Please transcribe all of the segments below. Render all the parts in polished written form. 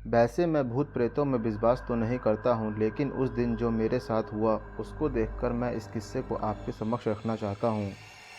वैसे मैं भूत प्रेतों में विश्वास तो नहीं करता हूँ, लेकिन उस दिन जो मेरे साथ हुआ उसको देखकर मैं इस किस्से को आपके समक्ष रखना चाहता हूँ।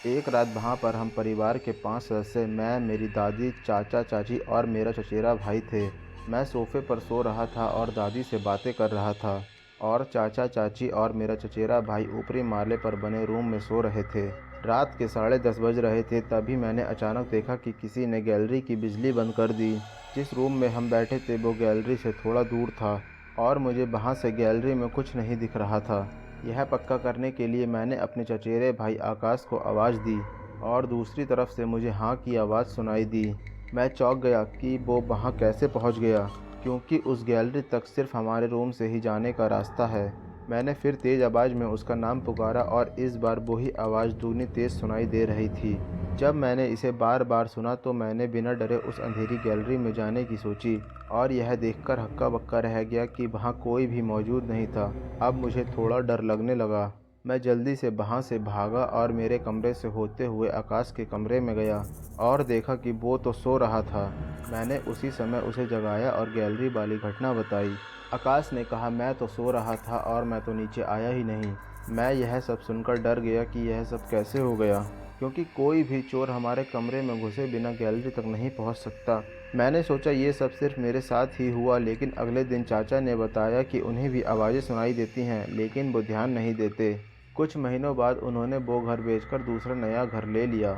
एक रात वहाँ पर हम परिवार के 5 सदस्य, मैं, मेरी दादी, चाचा चाची और मेरा चचेरा भाई थे। मैं सोफे पर सो रहा था और दादी से बातें कर रहा था, और चाचा चाची और मेरा चचेरा भाई ऊपरी माले पर बने रूम में सो रहे थे। रात के 10:30 बज रहे थे, तभी मैंने अचानक देखा कि किसी ने गैलरी की बिजली बंद कर दी। जिस रूम में हम बैठे थे वो गैलरी से थोड़ा दूर था, और मुझे वहाँ से गैलरी में कुछ नहीं दिख रहा था। यह पक्का करने के लिए मैंने अपने चचेरे भाई आकाश को आवाज़ दी, और दूसरी तरफ से मुझे हाँ की आवाज़ सुनाई दी। मैं चौंक गया कि वो वहाँ कैसे पहुँच गया, क्योंकि उस गैलरी तक सिर्फ हमारे रूम से ही जाने का रास्ता है। मैंने फिर तेज़ आवाज़ में उसका नाम पुकारा, और इस बार वही आवाज़ दूनी तेज़ सुनाई दे रही थी। जब मैंने इसे बार बार सुना तो मैंने बिना डरे उस अंधेरी गैलरी में जाने की सोची, और यह देखकर हक्का बक्का रह गया कि वहाँ कोई भी मौजूद नहीं था। अब मुझे थोड़ा डर लगने लगा। मैं जल्दी से वहाँ से भागा और मेरे कमरे से होते हुए आकाश के कमरे में गया, और देखा कि वो तो सो रहा था। मैंने उसी समय उसे जगाया और गैलरी वाली घटना बताई। आकाश ने कहा, मैं तो सो रहा था और मैं तो नीचे आया ही नहीं। मैं यह सब सुनकर डर गया कि यह सब कैसे हो गया, क्योंकि कोई भी चोर हमारे कमरे में घुसे बिना गैलरी तक नहीं पहुंच सकता। मैंने सोचा ये सब सिर्फ मेरे साथ ही हुआ, लेकिन अगले दिन चाचा ने बताया कि उन्हें भी आवाज़ें सुनाई देती हैं, लेकिन वो ध्यान नहीं देते। कुछ महीनों बाद उन्होंने वो घर बेचकर दूसरा नया घर ले लिया।